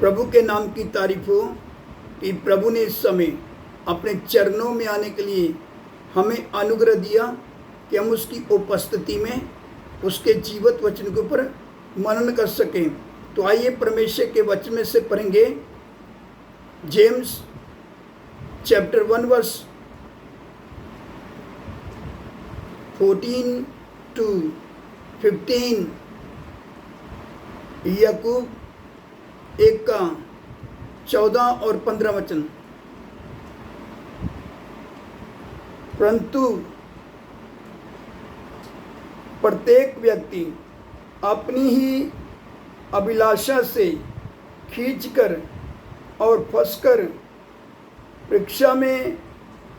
प्रभु के नाम की तारीफ हो कि प्रभु ने इस समय अपने चरणों में आने के लिए हमें अनुग्रह दिया कि हम उसकी उपस्थिति में उसके जीवित वचन के ऊपर मनन कर सकें। तो आइए परमेश्वर के वचन में से पढ़ेंगे जेम्स चैप्टर 1 वर्स 14 to 15, याकूब 1 का 14 और 15 वचन। परंतु प्रत्येक व्यक्ति अपनी ही अभिलाषा से खींचकर और फंसकर परीक्षा में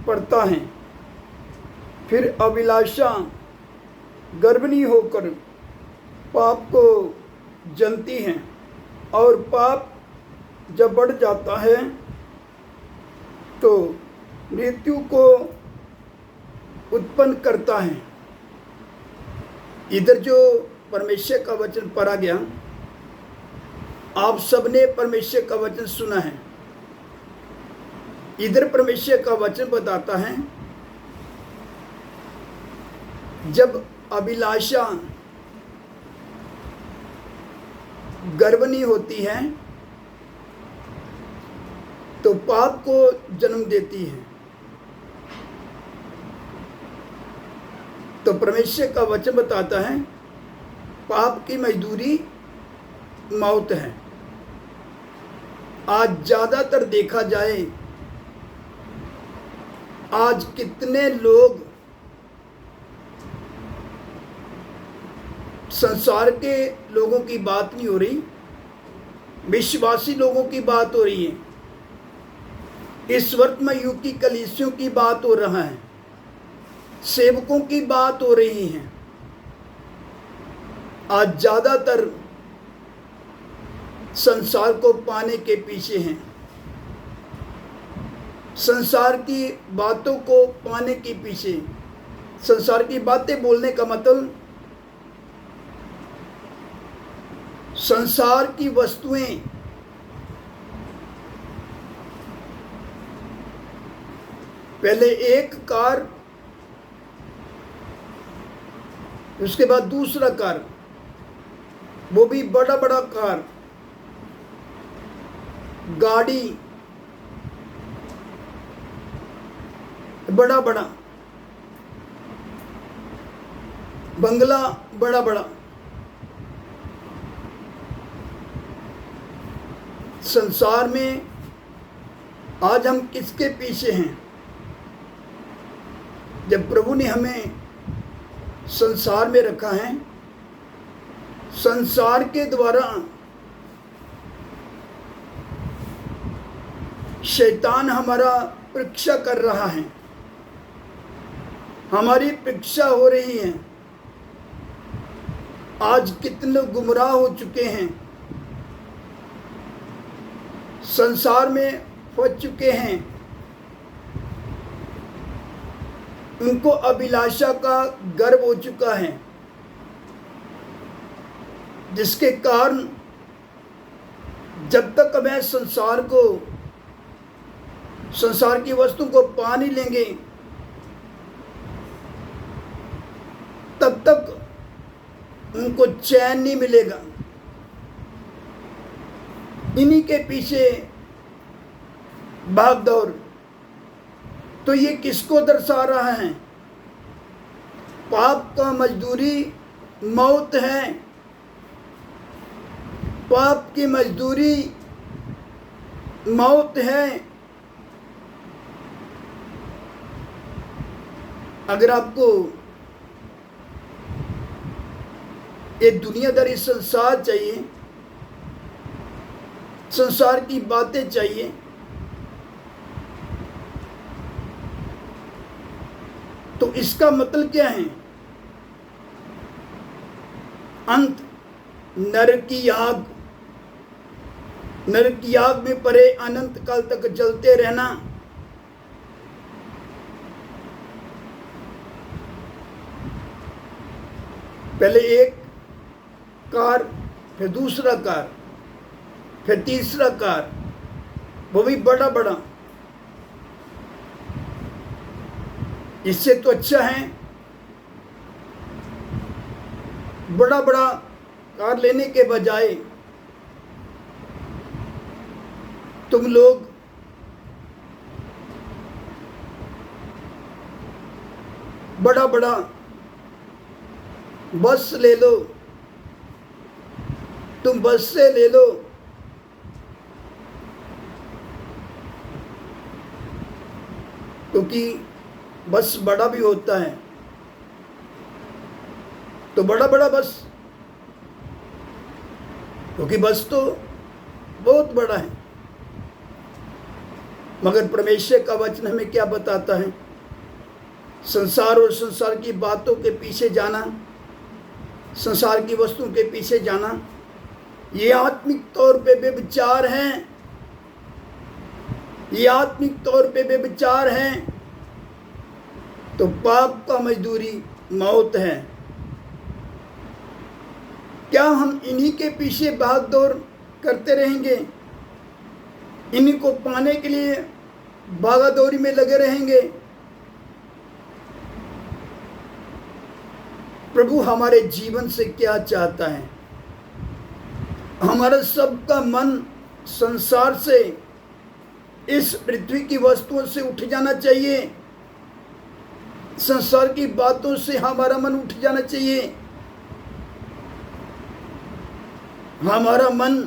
पड़ता है। फिर अभिलाषा गर्भिणी होकर पाप को जनती है और पाप जब बढ़ जाता है तो मृत्यु को उत्पन्न करता है। इधर जो परमेश्वर का वचन पढ़ा गया, आप सबने परमेश्वर का वचन सुना है। इधर परमेश्वर का वचन बताता है जब अभिलाषा गर्भिणी होती है तो पाप को जन्म देती है। तो परमेश्वर का वचन बताता है पाप की मजदूरी मौत है। आज ज़्यादातर देखा जाए, आज कितने लोग संसार के लोगों की बात नहीं हो रही, विश्वासी लोगों की बात हो रही है। इस वर्तमान युग की कलीसियों की बात हो रहा है, सेवकों की बात हो रही है। आज ज़्यादातर संसार को पाने के पीछे हैं, संसार की बातों को पाने के पीछे। संसार की बातें बोलने का मतलब संसार की वस्तुएं, पहले एक कार, उसके बाद दूसरा कार, वो भी बड़ा बड़ा कार, गाड़ी बड़ा बड़ा, बंगला बड़ा बड़ा। संसार में आज हम किसके पीछे हैं? जब प्रभु ने हमें संसार में रखा है, संसार के द्वारा शैतान हमारा परीक्षा कर रहा है, हमारी परीक्षा हो रही है। आज कितने लोग गुमराह हो चुके हैं, संसार में फंस चुके हैं। उनको अभिलाषा का गर्व हो चुका है, जिसके कारण जब तक हमें संसार की वस्तु को पा नहीं लेंगे, तब तक उनको चैन नहीं मिलेगा। इन्हीं के पीछे भाग दौड़। तो ये किसको दर्शा रहा है? पाप का मजदूरी मौत है। पाप की मजदूरी मौत है। अगर आपको ये दुनियादारी संसार चाहिए, संसार की बातें चाहिए, तो इसका मतलब क्या है? अंत नरक की आग, नरक की आग में पड़े अनंत काल तक जलते रहना। पहले एक कार, फिर दूसरा कार, फिर तीसरा कार, वो भी बड़ा बड़ा। इससे तो अच्छा है बड़ा बड़ा कार लेने के बजाय तुम लोग बड़ा बड़ा बस ले लो, तुम बस से ले लो। क्योंकि बस बड़ा भी होता है, तो बड़ा बड़ा बस, क्योंकि बस तो बहुत बड़ा है। मगर परमेश्वर का वचन हमें क्या बताता है? संसार और संसार की बातों के पीछे जाना, संसार की वस्तुओं के पीछे जाना, ये आत्मिक तौर पे व्यभिचार हैं। ये आत्मिक तौर पे व्यभिचार हैं। तो पाप का मजदूरी मौत है। क्या हम इन्हीं के पीछे भाग दौड़ करते रहेंगे? इन्हीं को पाने के लिए भागा दौड़ी में लगे रहेंगे? प्रभु हमारे जीवन से क्या चाहता है? हमारा सबका मन संसार से, इस पृथ्वी की वस्तुओं से उठ जाना चाहिए। संसार की बातों से हमारा मन उठ जाना चाहिए। हमारा मन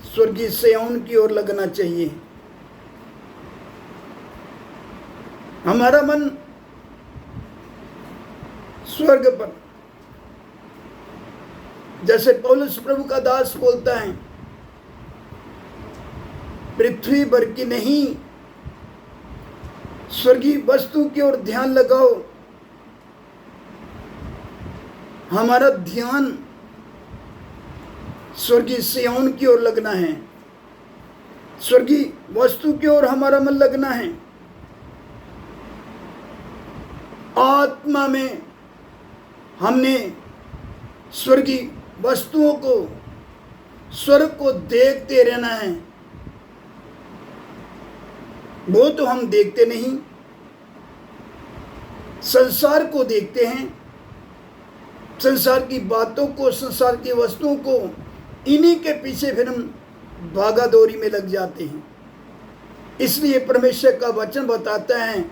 स्वर्गीय सिय्योन की ओर लगना चाहिए। हमारा मन स्वर्ग पर, जैसे पौलुस प्रभु का दास बोलता है, पृथ्वी भर की नहीं, स्वर्गीय वस्तु की ओर ध्यान लगाओ। हमारा ध्यान स्वर्गीय सिय्योन की ओर लगना है। स्वर्गीय वस्तु की ओर हमारा मन लगना है। आत्मा में हमने स्वर्गीय वस्तुओं को, स्वर्ग को देखते रहना है। वो तो हम देखते नहीं, संसार को देखते हैं। संसार की बातों को, संसार की वस्तुओं को, इन्हीं के पीछे फिर हम भागा दौड़ी में लग जाते हैं। इसलिए परमेश्वर का वचन बताता है,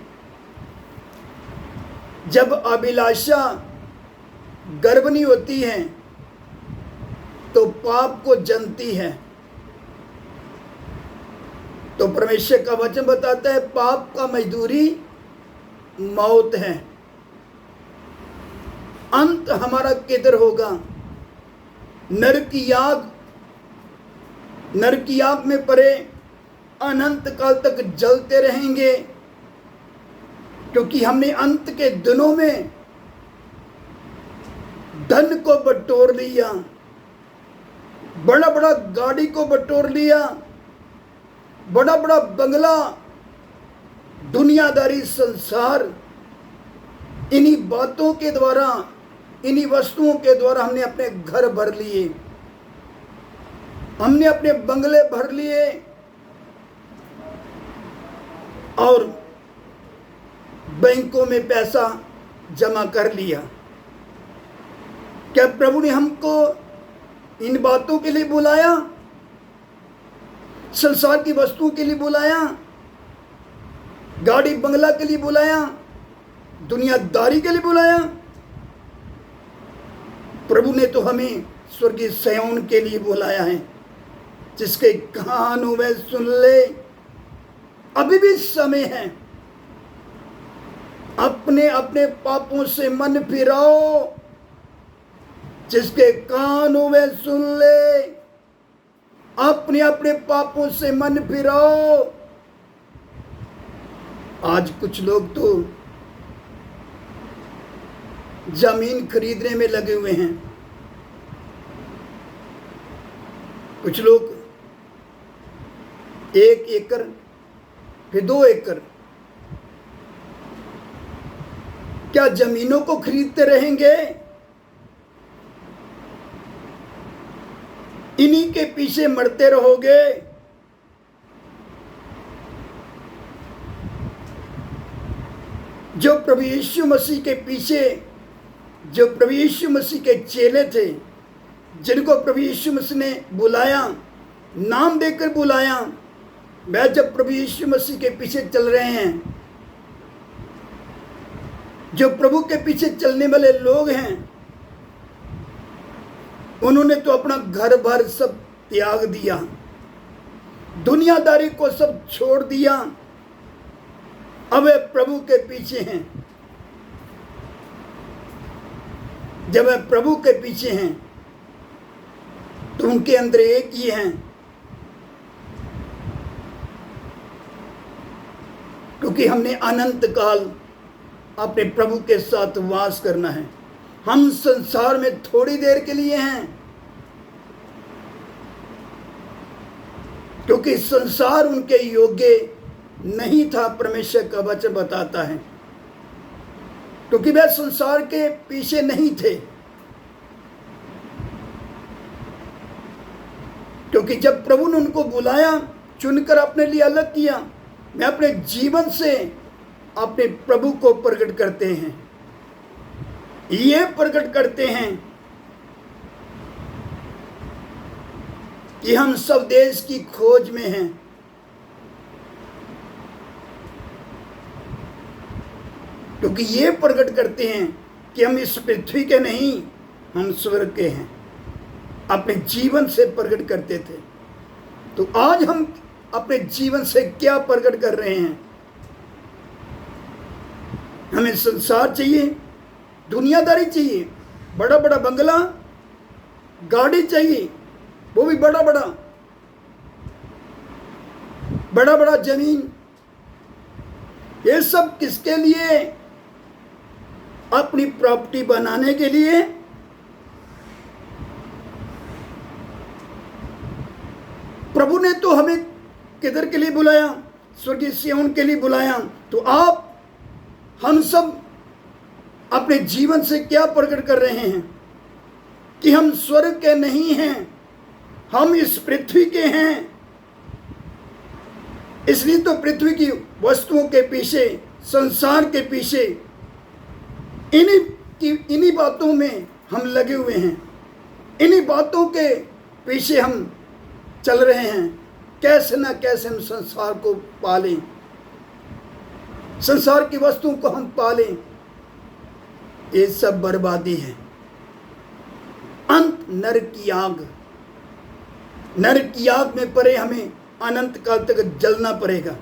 जब अभिलाषा गर्भनी होती है तो पाप को जनती है। तो परमेश्वर का वचन बताता है, पाप का मजदूरी मौत है। अंत हमारा किधर होगा? नरक की आग में पड़े अनंत काल तक जलते रहेंगे। क्योंकि हमने अंत के दिनों में धन को बटोर लिया, बड़ा बड़ा गाड़ी को बटोर लिया, बड़ा बड़ा बंगला, दुनियादारी संसार। इन्हीं बातों के द्वारा, इन्हीं वस्तुओं के द्वारा हमने अपने घर भर लिए, हमने अपने बंगले भर लिए और बैंकों में पैसा जमा कर लिया। क्या प्रभु ने हमको इन बातों के लिए बुलाया? संसार की वस्तुओं के लिए बुलाया? गाड़ी बंगला के लिए बुलाया? दुनियादारी के लिए बुलाया? प्रभु ने तो हमें स्वर्गीय सिय्योन के लिए बुलाया है। जिसके कान हुए सुन ले, अभी भी समय है। अपने अपने पापों से मन फिराओ। जिसके कान हुए सुन ले, अपने अपने पापों से मन फिराओ। आज कुछ लोग तो जमीन खरीदने में लगे हुए हैं। कुछ लोग 1 एकड़, फिर 2 एकड़, क्या जमीनों को खरीदते रहेंगे? इन्हीं के पीछे मरते रहोगे। जो प्रभु यीशु मसीह के पीछे, जो प्रभु यीशु मसीह के चेले थे, जिनको प्रभु यीशु मसीह ने बुलाया, नाम देकर बुलाया, वह जब प्रभु यीशु मसीह के पीछे चल रहे हैं, जो प्रभु के पीछे चलने वाले लोग हैं, उन्होंने तो अपना घर भर सब त्याग दिया, दुनियादारी को सब छोड़ दिया, अब वे प्रभु के पीछे हैं। जब वे प्रभु के पीछे हैं तो उनके अंदर एक ही है, क्योंकि हमने अनंत काल अपने प्रभु के साथ वास करना है। हम संसार में थोड़ी देर के लिए हैं, क्योंकि संसार उनके योग्य नहीं था, परमेश्वर का वचन बताता है, क्योंकि वह संसार के पीछे नहीं थे। क्योंकि जब प्रभु ने उनको बुलाया, चुनकर अपने लिए अलग किया, वे अपने जीवन से अपने प्रभु को प्रकट करते हैं। ये प्रकट करते हैं कि हम सब देश की खोज में हैं। क्योंकि ये प्रकट करते हैं कि हम इस पृथ्वी के नहीं, हम स्वर्ग के हैं। अपने जीवन से प्रकट करते थे। तो आज हम अपने जीवन से क्या प्रकट कर रहे हैं? हमें संसार चाहिए, दुनियादारी चाहिए, बड़ा बड़ा बंगला, गाड़ी चाहिए, वो भी बड़ा बड़ा जमीन। ये सब किसके लिए? अपनी प्रॉपर्टी बनाने के लिए। प्रभु ने तो हमें किधर के लिए बुलाया? स्वर्गीय सिय्योन के लिए बुलाया। तो आप, हम सब अपने जीवन से क्या प्रकट कर रहे हैं? कि हम स्वर्ग के नहीं हैं, हम इस पृथ्वी के हैं। इसलिए तो पृथ्वी की वस्तुओं के पीछे, संसार के पीछे, इन्हीं बातों में हम लगे हुए हैं। इन्हीं बातों के पीछे हम चल रहे हैं। कैसे ना कैसे हम संसार को पालें, संसार की वस्तुओं को हम पालें। ये सब बर्बादी है। अंत नरक की आग, नरक की आग में पड़े हमें अनंत काल तक जलना पड़ेगा।